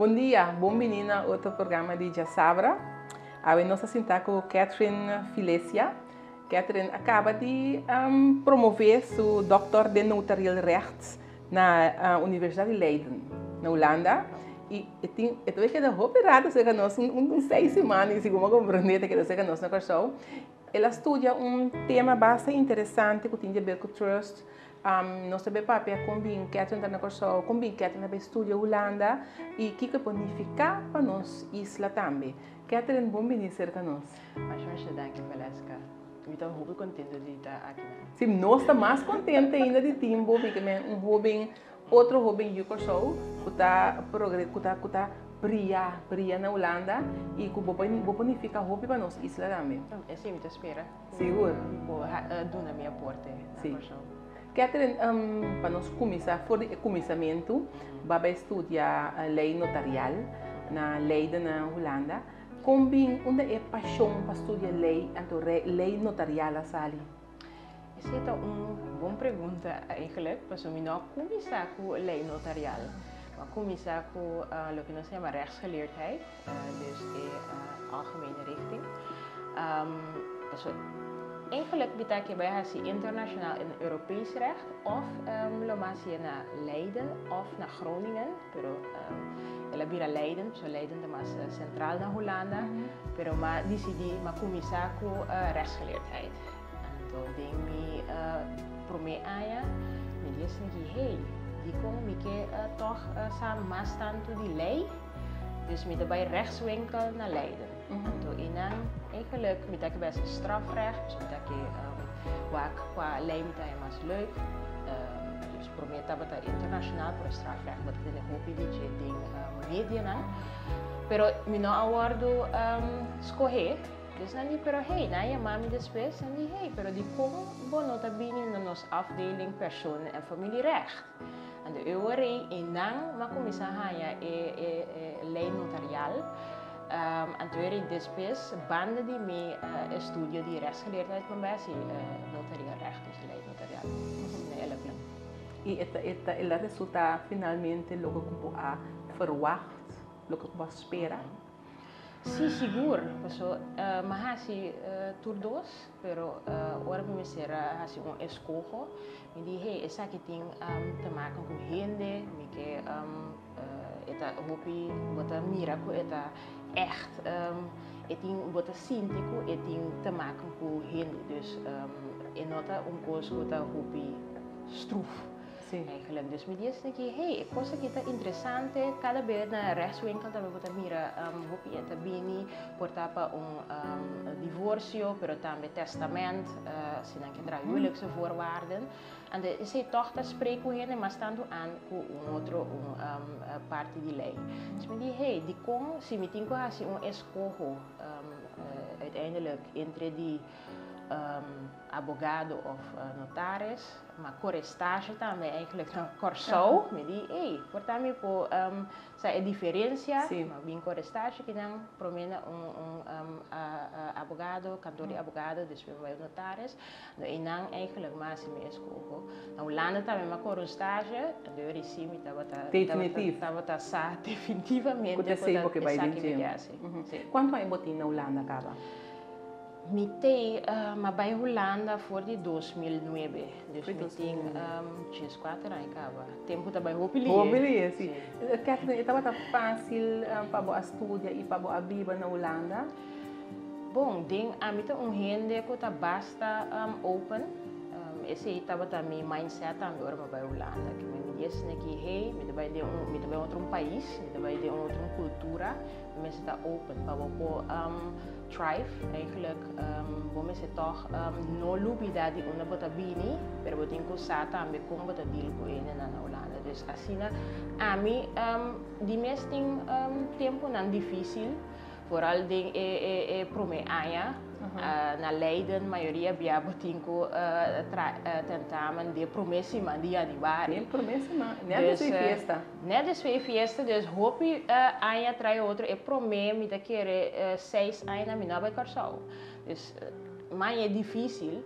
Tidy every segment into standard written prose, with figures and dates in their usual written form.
Bom dia, bem-vindo a outro programa de Jassabra. A nossa sinta com Catherine Filesia. Catherine acaba de promover seu Dr. de Notarieel Recht na Universidade de Leiden, na Holanda. E eu tenho que dar operado se nós 6 semanas, se como compreender que nós nós na corção. Ela estuda tema bastante interessante que tem a ver com trust. Nós também papel com bem Catherine na corção, com bem Catherine na estuda Holanda e que bonificar para nós isla também. Catherine, bom vir cerca nós. Mas dank je Velasca. Eu estou muito contente de estar aqui. Sim, nós estamos mais contentes ainda de tempo, porque é hobby, outro hobby que eu sou, que está brilha na Holanda e que vou bonificar hobby para nós isla também. É sim, me espera. Seguro? Vou dar na minha porta. Sim. Catherine, para nós começar, por começamento, vamos estudar a lei notarial na Leiden, na Holanda. Como onde é paixão para estudar lei notarial a Sali? Essa é uma boa pergunta, eigenlijk, porque eu não começar com lei notarial. Maar começar com o que nós chamamos rechtsgeleerdheid, dus de algemene richting. Eigenlijk betekent bij haar internationaal en Europees recht, of lomatie naar Leiden of naar Groningen. Pero ela vira Leiden, so Leiden é mais centraal na Holanda. Pero ma decidi ma começar com rechtsgeleerdheid. Então, ding me prome aya, me disse que hey, die kon me que toch samen mais tanto de lei, dus me daarbij rechtswinkel naar Leiden. Então, eigenlijk met dat best strafrecht, dus met dat waar qua lei met dat mais leuk. Dus prometa dat internationaal voor strafrecht, wat ik hoop dat je ding media, pero me não aguardo escolher. Dus dan die pero hey, na je mami después dan die hey, pero die como bono tabini na nos afdeling persoon en familierecht. En de euro in nang ma commissa haya lei notarial. En tweede después banden die mee studio die rechtsgeleerdheid van basi notarieel recht, dus lei notarial. E ela resulta finalmente logo como a verwacht, logo como espera. Sim, seguro. Mas assim, todos, pero agora me será assim escolho. Me diz, hey, essa aqui tem te maken com gente, me que eta hopi, bota mira com eta echt, tem bota síntico, tem te maken com gente, dus nota coisa bota hopi struf. Sim. Eigenlijk. Dus me diz que hey, coisa que tá interessante, cada vez na rechtswinkel também bota mira, hopi eta bini, porta para divórcio, pero também testamento, se não quer huwelijkse voorwaarden. En de dochter spreekt com ele, mas estando aan com outro parte de lei. Dus me diz, hey, die kom, se me tem assim escolho, uiteindelijk entre die advogado of notaris, maar correstage também eigenlijk een corso, me diz, hey, portanto por a diferença, mas bem correstage que não promena advogado, cantor de advogado, depois vai notaris, e não eigenlijk mais me escolho. Na Holanda também uma correstage, de recime estava sa definitivamente. Porque sei porque vai dizer. Quanto é botin na Holanda acaba? Mitei, mas bij Holanda voor die 2009. Dus meteen 4 anos acaba. Tempo também hopili. Hopili, sim. Catherine, estava fácil para estudar e para viver na Holanda? Bom, ding, a mim gente que tá basta open. Esse estava também mindset também agora bij Holanda. Que me diz que hey, me vai de outro país, me vai de outra cultura, me está open para pôr thrive eigenlijk bom se toch no lubida di una bota bini pero botin ko sa tambe kung bota deal ko ene na Holanda dus asina ami di mesting tempo nan difícil vooral ding prome aya na Leiden maioria bia botin ko tentamen de promessi man di januari promessi man net de festa net de festa dus hopi aya trai outro e prome mi da querer 6 anos na minha vai corso dus mas é difícil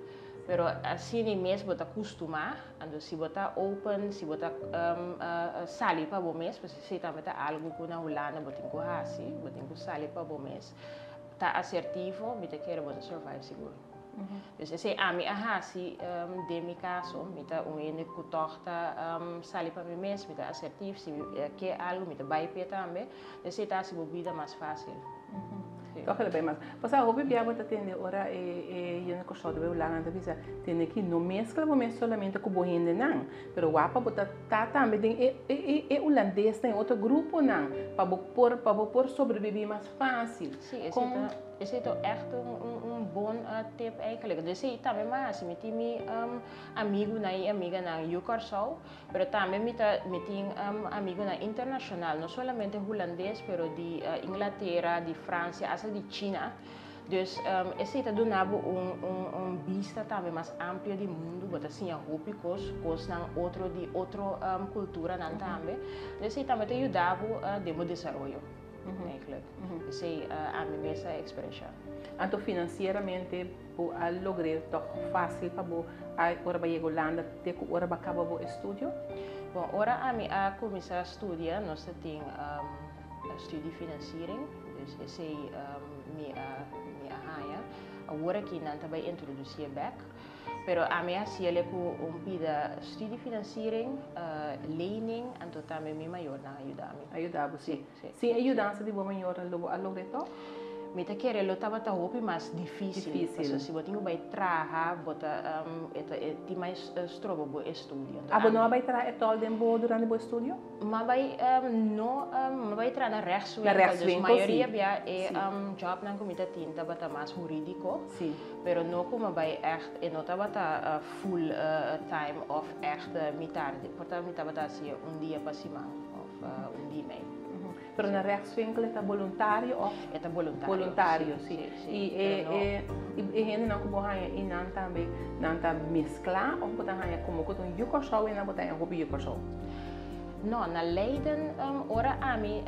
Pero assim mesmo bota acostumar, então se bota open, se bota sali para bom mês, porque se também tá algo que na Holanda botem com hasi, botem com sali para bom mês, tá assertivo, me te quer bota survive seguro. Dus se a mi hasi de mi caso, me tá ene com torta sali para mim mês, me tá assertivo, se que algo me tá bype também, se tá se bebida mais fácil. Toch heel bij, maar pas aan, hoop je dat in de ora je no corso dove lá na visa tem que no mescla momento solamente com bohende não, pero wapa bota tá também tem holandês tem outro grupo não, para por sobreviver mais fácil. Sim, is het echt een bon tip eigenlijk. Dus ik também mas met die amigo na amiga na Yucarsau, pero também met amigo na internacional, no solamente holandês, pero de Inglaterra, de França, até de China. Dus esse tá donando vista também mais ampla do mundo, bota assim a roupa cos na outro cultura nan também. Dus esse também te ajudava a demo desenvolvimento. Eigenlijk. Dus a minha mesma experiência. Então, financeiramente, a lograr toch fácil para você, agora vai chegar Holanda, até que agora vai acabar o estudo? Bom, agora a começar a estudar, nós temos studiefinanciering, dus esse minha raia. Agora que não vai introduzir back, pero a minha cia com pida studiefinanciering, lening, então também me maior na ajudar-me. Ajudar você? Sim, ajudança de boa maior a lograr? Me te querer lo tava ta hopi mais difícil. Se você vai trabalhar, bota ti mais strobo bo estudio. Não vai trabalhar todo tempo durante o estudo? Mas vai não vai trabalhar na rechtswinkel. Na rechtswinkel, a maioria bia job na comita tinta bata mais jurídico. Sim. Pero no como vai echt e não tava ta full time of echt metade. Portanto, me tava ta assim dia para semana of dia meio. Pero na rechtswinkel é voluntário ou? É voluntário. Voluntário, sim. E gente não como e não também não tá mesclar ou botar como que um Yucarsau e não botar um hobby Yucarsau. Não, na Leiden ora a mim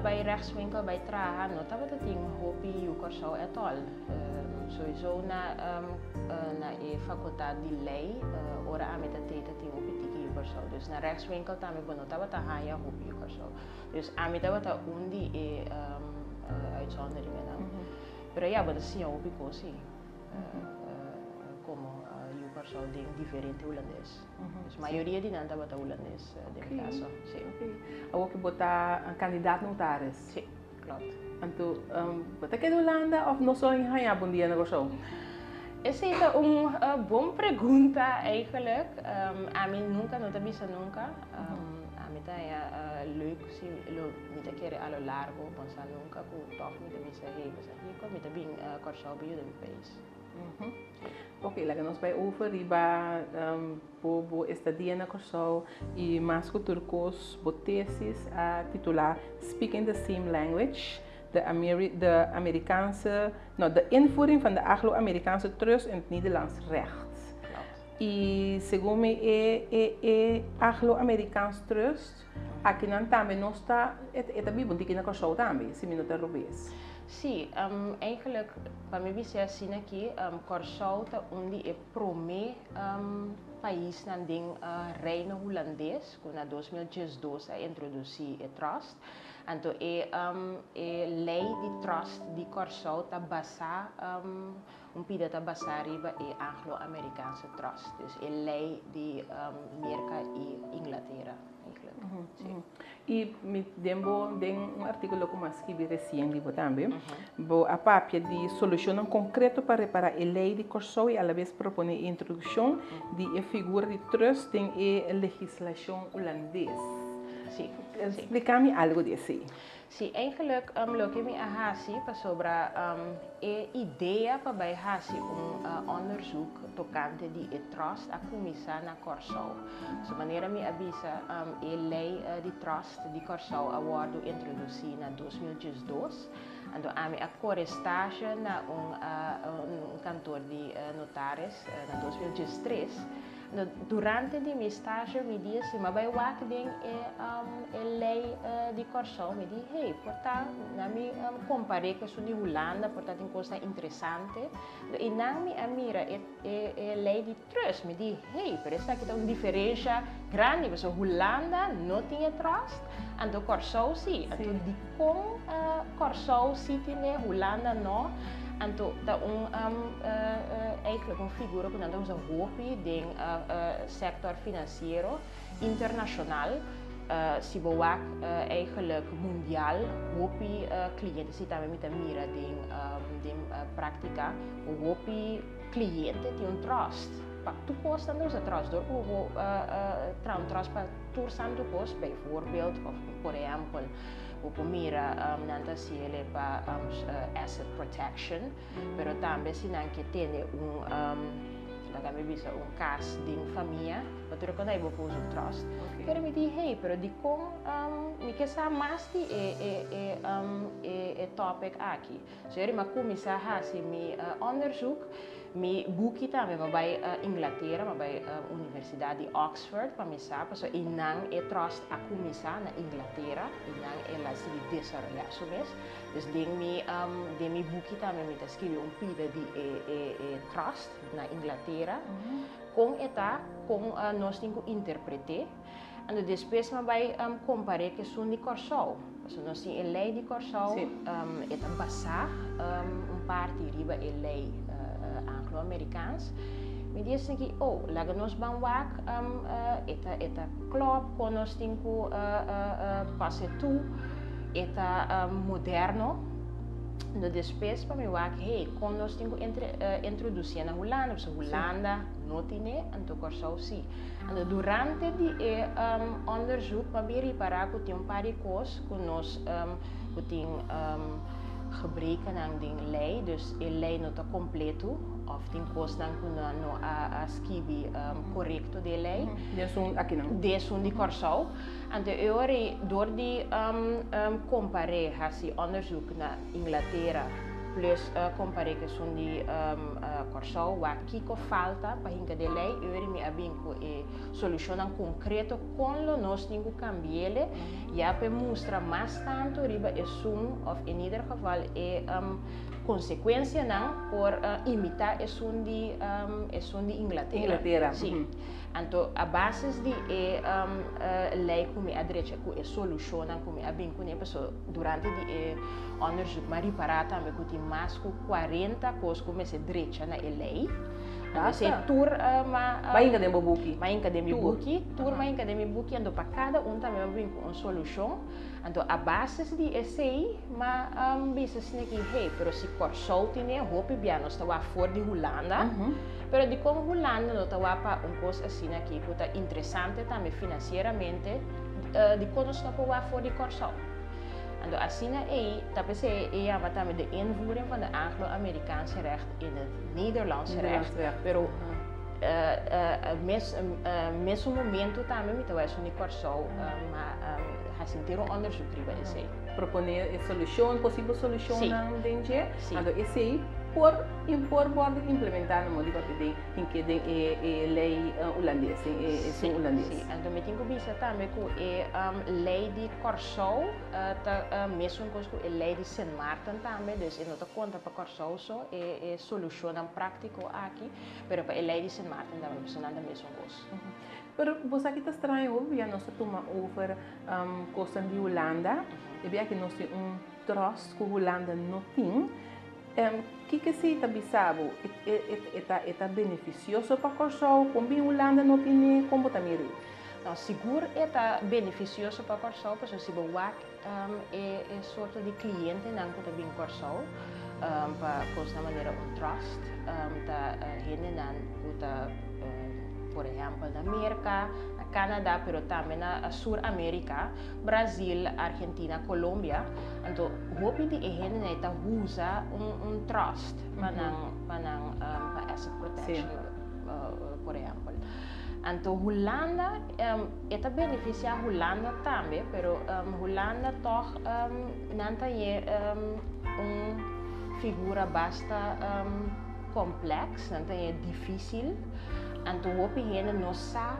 bij rechtswinkel bij traha não tava tem hobby Yucarsau at all. Sowieso na faculdade de lei ora a mim tem hobby Yucarsau. Dus na rechtswinkel também não tava ta haya hobby Yucarsau. Dus a mim tava ta die uitzonderingen dan. Pero ja, dat is een hobby como Yucarsau tem diferente holandês. Dus a maioria de nanta bota holandês de caso. Sim. Agora que botar candidato notários. Sim, claro. Então, bota que de Holanda ou não só em Haya bom dia negócio? Essa é uma boa pergunta eigenlijk. A mim nunca, não te nunca. A mim tá leuk se me te querer a lo largo, pensar nunca que toch me te bisa hey, me te bem Yucarsau bij de país. Ok, lá que nós vai oferir por estadia na Yucarsau e mais culturcos, botesis a titular Speaking the Same Language. De invoering van de Anglo-Amerikaanse trust in het Nederlands recht. E segundo me é Anglo-Amerikaanse trust, aqui não também não está, é também bom que na Yucarsau também, se me não terrorês. Sim, eigenlijk para mim você assim aqui, Yucarsau tá onde é prome país na ding reino holandês, que na 2012 introduzi o trust. Então lei de trust de Yucarsau tá basar pida tá basar riba e Anglo-Amerikaanse trust. Dus lei de América e Inglaterra. E me deu artigo que eu escrevi recente também, a papia de solução concreta para reparar a lei de Yucarsau e a la vez propõe a introdução de a figura de trust em a legislação holandesa. Sim. Explica-me algo disso. Sim, eigenlijk lo que me ahasi sobre a ideia para bij hasi onderzoek tocante de trust a começar na Yucarsau. So maneira me avisa a lei de trust de Yucarsau award introduzido na 2012. Então a minha estágio na cantor de notários na 2013. Durante di mio stage mi disse, ma vai a ding lei di corso, mi dice, hey, porta, mi compare che sono di Hollanda, portate in cosa interessante, e mi ammira e lei di trust, mi dice, hey, per esempio c'è una differenza grande, perché Hollanda non tiene trust, e corso sì, di come corso sì tiene Hollanda no. Anto da eigenlijk een figuur que nós usamos hopi den sector financiero internacional si bewak eigenlijk mondial hopi cliënten si também met mira den prática hopi cliënten die een trust pak toekomst dan dus trust door trouwens trust pa toersan toekomst bijvoorbeeld of por ejemplo o mira nanta siele pa asset protection, pero também se não que tem lagami bisa caso de família, mas eu quando eu vou usar trust, pero me diz hey, pero de como me quer saber mais de topic aqui, so eu me começar a fazer meu onderzoek. Mi boekje também bij Inglaterra, bij Universidade de Oxford, para me saber, so inang trust a começar na Inglaterra, inang ela se desenvolver so mes. Dus de mi boekje também me escrevi pida de trust na Inglaterra, com eta com nós temos que interpretar, e depois me vai comparar que são de corso. So nós temos a lei de corso, eta basar parte riba a lei Anglo-Amerikaans. Me dizem que, laga nós vamos eta club, quando nós temos passe tu, eta moderno. No depois para me dizer, hey, quando nós temos introduzir na Holanda, porque Holanda não tem, então corso sim. Então durante o onderzoek, para me reparar que tem paar coisas que nós tem gebreken aan die lei, dus de lei não está completo, of tem coisas que não a escrever correto de lei. Aqui não. Desde de corso. Então eu door die comparar esse onderzoek na Inglaterra plus comparar que são de corso, o que falta para hinca de lei, eu me abinco e solucionam concreto como nós temos que cambiar e para mostrar mais tanto riba é of in ieder geval consequência não por imitar é de Inglaterra. Sim. Então a base de lei como a direita que solucionam como a bem com pessoa durante o onderzoek maar reparar também que tem mais de 40 coisas como essa direita na lei. Você tour vai em cada buki. Vai em cada buki, tour vai em cada buki, então para cada também vem com uma solução. Então a base de esse mas bisa que hey, pero se corso tem hope bem nós está fora de Holanda. Pero de como Holanda não está para coisa assim aqui que está interessante também financeiramente de quando nós está fora de corso. En assim talvez também de invoering van de Anglo-Amerikaanse recht in het Nederlandse recht. Pero mesmo momento também me talvez um corso, mas sentir onderzoek riba esse. Proponer a solução, possível solução não dentro. Então esse por implementar no modo que tem lei holandesa, holandês. Então me tenho que pensar também que a lei de corso, mesmo com a lei de Sint Maarten também, dus eu não estou contra para corso só é solução prática aqui, mas para a lei de Sint Maarten também funcionando a mesma coisa. Pero você aqui está estranho, já nós tomamos over coisas de Holanda, e bem que nós temos trust que Holanda não tem. Que se está bisabo é beneficioso para corso, como bem Holanda não tem comportamento. Não, seguro é beneficioso para corso, porque se boa é sorte de cliente não que bem corso, para coisa da maneira trust, tá gente não tá por exemplo na América, na Canadá, pero também na Sul-América, Brasil, Argentina, Colômbia. Então, hope de gente neta usa trust para asset protection, por exemplo. Então, Holanda está beneficia Holanda também, pero Holanda toch não tem figura bastante complexa, não tem difícil. En toen hoop je nog sa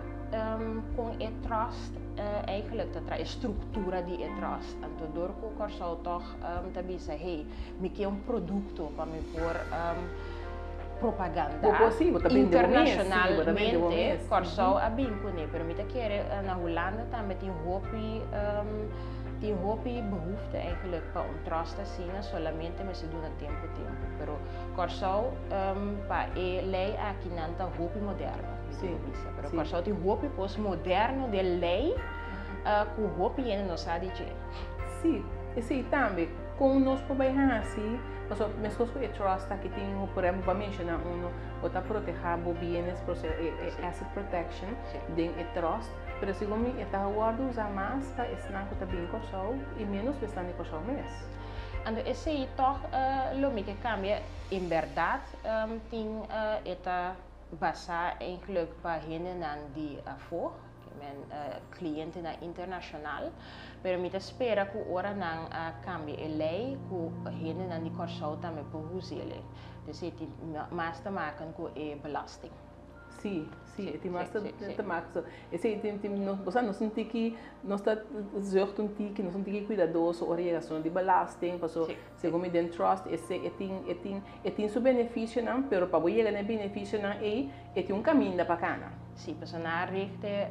com e trust eigenlijk dat er structura die e trust. En toen door ook zou toch te bisa hey, mi che un producto para mi por propaganda internacionalmente corso abin kune pero mi te kere na Hollanda dan met die hopi behoefte eigenlijk para un trust te zien solamente me se doen a tempo pero corso pa e lei aqui nanta hopi moderno pero corso ti hopi pos moderno de lei ku hopi ene no sa dice sì e sì também com nós trabalhar assim mas mesmo com o trust aqui tem por exemplo para mencionar para proteger bienes asset protection tem o trust pero segundo mim está guardo usar mais está não está bem corso e menos está nem corso mês. En esse aí toch lo que cambia in verdade tem esta basa eigenlijk para henen die afo men cliënten internacional pero mi te spera que ora nan cambie e lei ku henen nan die corso também por usele dus het mais te maken com e belasting. Sim, tem mais te maken. Esse tem você não sente que não está zorgd que não sente que cuidadoso orientação de belasting, passou segundo me trust esse tem seu benefício não, pero para você chegar no benefício não é tem caminho para cá. Sim, para na richte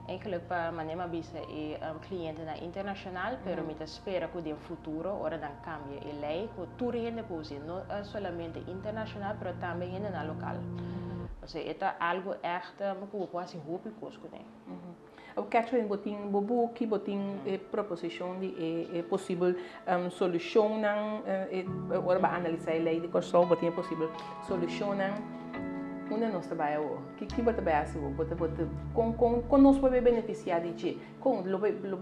eigenlijk para manema bisa e cliënten internacional, pero mi te spera que no futuro ora dan cambie e lei que tudo gente posi, não solamente internacional, pero também na local. Dus het is algo echt, maar ik quasi hoop ik kost kunnen. O Catherine botin bobu que botin proposição de é possível solucionar agora vai analisar a lei de corso botin é possível solucionar uma nossa trabalho que bota bem assim bota com nós para beneficiar de que com lo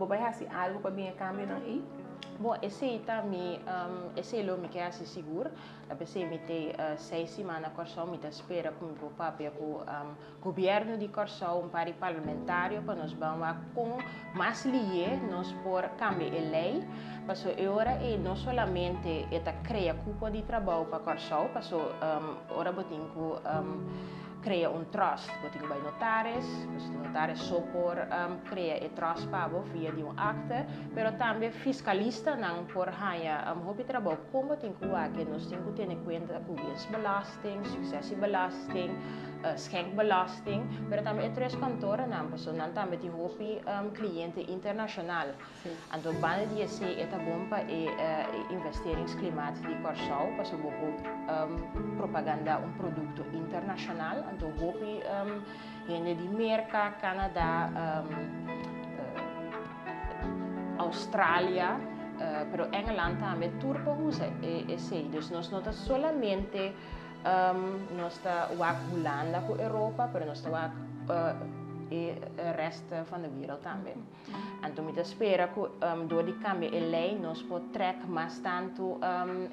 vai assim algo para bem cambio não aí. Bom, esse também, esse é o que é seguro. A pessoa me tem 6 semanas corso, me espera com o papel com o governo de corso, pari parlamentário para nós vamos com mais lié, nós por cambiar a lei, parce agora é não somente esta cria cupo de trabalho para corso, parce ora botin com cria trust, botin by notaris, notaris só por cria trust pabo via de acta, pero também fiscalista não por haya hobby trabalho como tem que nós temos que ter em conta com winstbelasting, successiebelasting, schenkbelasting, pero também três cantores não, porque não também tem hobby cliente internacional. Então banda de esse é bom para investeringsklimaat de corso, porque bobo propaganda produto internacional, então hobby gente de América, Canadá, Austrália, pero Engeland também turpa usa esse, dus nós não está solamente nós está Holanda com Europa, pero nós está e o resto van de wereld também. Então, me espera que door die cambio de lei nós podemos trekken mais tanto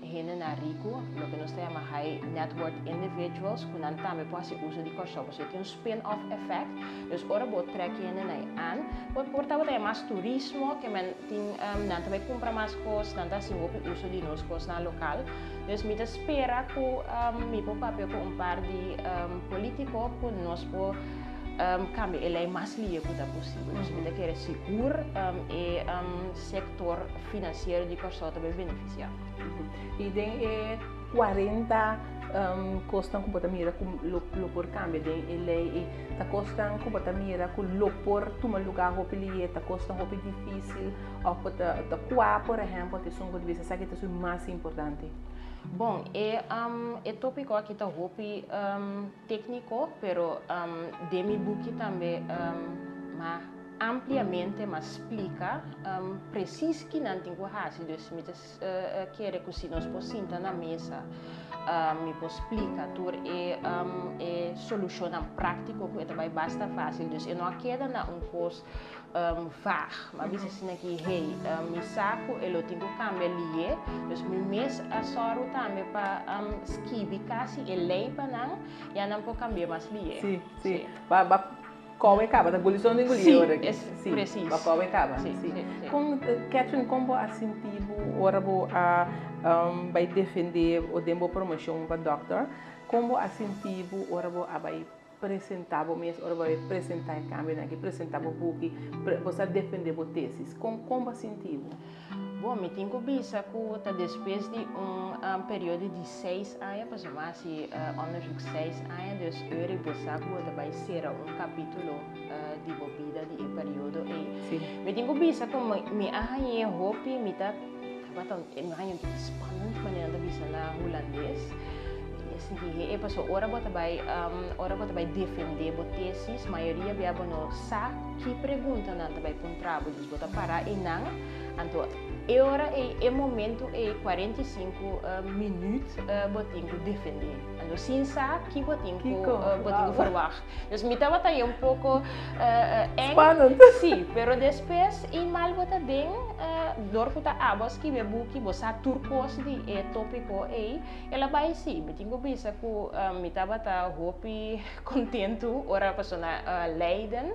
gente na rico, lo que nós chamamos high net worth individuals, que não também pode usar de corso, porque tem spin-off effect. Dus ora pode trekken gente na aan, pode portar até mais turismo, que men tem não também compra mais coisas, não tá se uso de nós coisas na local. Dus me espera que me pode papel com par de político que nós podemos cambio a lei mais livre que possível. Dus we querem seguro e sector financeiro de corso também beneficiar. E tem 40 costam com botamira com por cambio tem lei tá costam com botamira com por tomar lugar hopi tá costam hopi difícil ou tá qua por exemplo te são coisas que é o mais importante. Bom, é tópico aqui está hopi técnico, pero de mi book também mas ampliamente mas explica preciso que não tem que fazer, dus me quer que se nós possamos na mesa me explica tudo e solução prático que também basta fácil, dus não queda na coisa vaag, mas bisa assim aqui hey me saco eu tenho que cambiar lié, dus me mês a soro também para esquivar quase a lei para não e não pode cambiar mais lié. Sim. Qual é a capa? A abolição de engolir agora aqui. Sim, preciso. Qual é a capa? Sim. Com Catherine, como a sentivo, ora vai defender o dembo promoção para doctor, como a sentivo, ora vai apresentar mesmo, ora vai apresentar em câmbio, aqui apresentar o book, você defender o tesis, como sentido? Bom, me tenho que pensar que depois de período de 6 anos, para chamar assim, onderzoek 6 anos, dus eu pensar que vai ser capítulo de vida de período. E me tenho que pensar que me arranhei hobby, me tá arranhei spannend, mas não bisa na holandês. E passou hora bota vai defender a tesis, maioria biaba no sa que pergunta não vai para um trabalho, dus bota parar e não, então ora é momento 45 minutos botinho defender, então sim sa que botinho verwacht, dus me tava aí pouco spannend, sim, pero depois e mal bota bem door que abas que be buki bosa turcos de tópico ela vai sim, me tenho bisa ku me tava hopi contento ora persona Leiden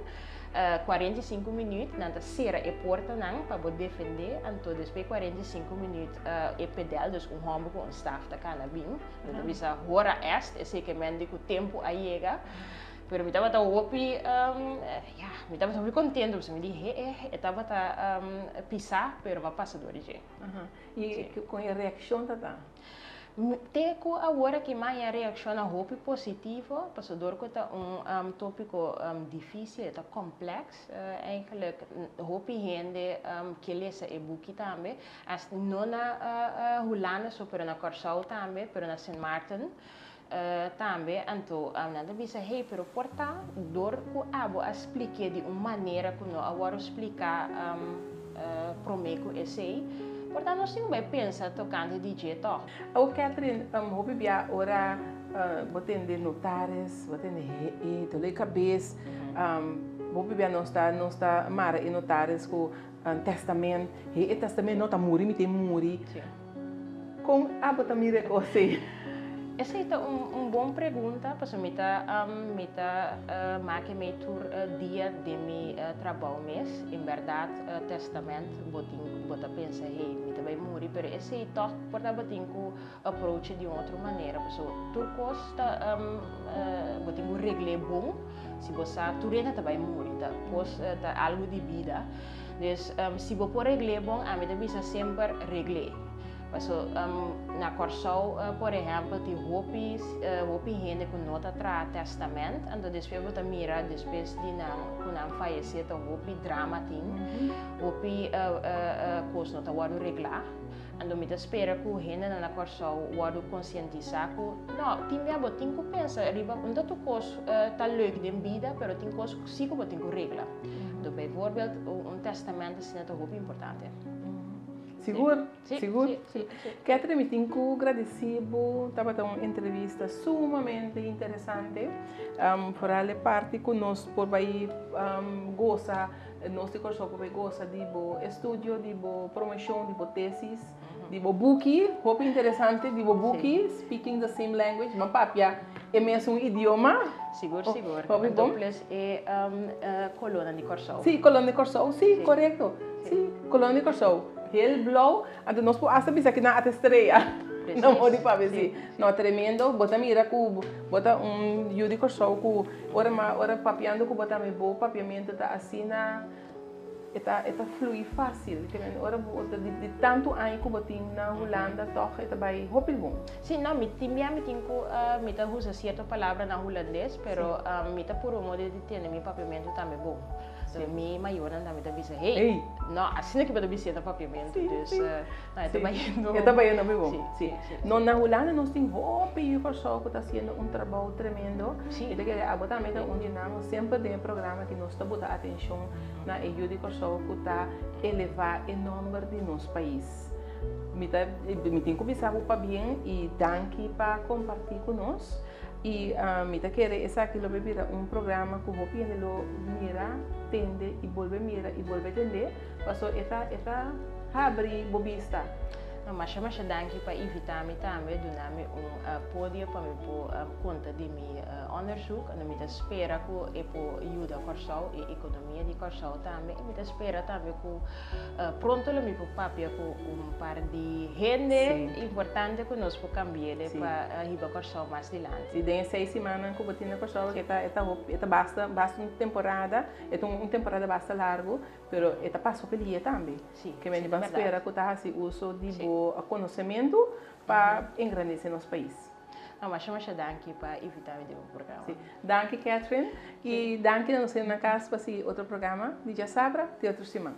45 minutos nanta sera e porta nang para defender anto depois 45 minutos e pedal dus homem com staff da canabim então bisa hora est e seguramente que o tempo aí chega. Pero me estava hopi, me estava muito contente, porque me disse, estava pisar, pero vai passar do origem. E com a reação tá? Teco agora que mais a reação a hopi positiva, passador que tá tópico difícil, tá complexo, eigenlijk hopi gente que lesa e book também, as não na Holanda, só pero na Corsau também, pero na Saint Martin. Também, então, nada bisa, pero porta dor que abo explique de uma maneira que não agora explicar promeco esse, portanto nós temos que pensar tocando de jeito. O Catherine, houve bia ora botando notares, botando dole cabeça, houve bia nós está mara e notares com testamento, e testamento não tá muri, me tem muri, com abo também recoce. Essa é uma boa pergunta, porque me tá marca meu dia de meu trabalho mês, em verdade testamento, bota pensa, me também morri, mas esse é toch, portanto, botinho approach de outra maneira, porque turcos tá botinho regle bom, se você turena também morri, tá, pos tá algo de vida, então se você regle bom, a mim também sempre regle. So, na Corsau, por exemplo, tem hopi gente que nota tra testamento, então depois você mira depois de quando falece, então hopi drama tem, hopi coisa nota wadu reglar, então me espera que gente na Corsau wadu conscientizar que não, tem minha botin que pensa, riba, não tu coisa tá leuk de vida, pero tem coisa que sim que botin que regla. Então, bijvoorbeeld, testamento é muito hopi importante. Seguro? Sim, Seguro? Sim. Catherine, me tenho agradecido, estava uma entrevista sumamente interessante, para a parte que nós por aí gosta, nós de curso por aí gosta de estúdio, de promoção, de tesis, de book, muito interessante, de book, speaking the same language, mas papia é mesmo idioma. Seguro. Dopples é colônia de Corsau. Sim, colônia de Corsau, sim, correto. Sim, colônia de Corsau. Heel blauw, então nós podemos aqui na estreia, não pode para ver não tremendo, bota mira com bota judi Corsau com ora papiando com bota me bo papiamento tá assim na eta flui fácil, que ora de tanto ano que botin na Holanda toch eta vai hopil bom. Sim, não, me tá usa certa palavra na holandês, pero me tá por um modo de ter meu papiamento também bom. Mi maior não me avisa, hey, não, assim que eu avisa no papiamento, dus eu também não me bom. Sim. Na Holanda nós temos hopi Corsau que está sendo trabalho tremendo. E daí a botar meta onde nós sempre tem programa que nós está botando atenção na ajuda Corsau que está elevar o número de nosso país. Me tem que começar para bem e danke para compartilhar com nós. E me tá querer essa aqui lo bebira programa que o hopi ele lo mira, tende e volve mira e volve tender, passou eta abre bobista. Mas chama danke para evitar me também do nome pódio para me pôr conta de mi onderzoek en me espera que e po ajuda Corsau e economia de Corsau também me espera também que pronto lo me po papia com par de gente importante que nós po cambiar para ir para Corsau mais adiante. Se tem 6 semanas que eu botinha Corsau que tá basta uma temporada, temporada basta largo, pero eta passo pelo dia também. Que me vamos esperar que tá assim uso de conhecimento para engrandecer nosso país. Mas chama danke para evitar o programa. Danke, Catherine. E danke, não sei na casa para outro programa de Jasabra, de outra semana.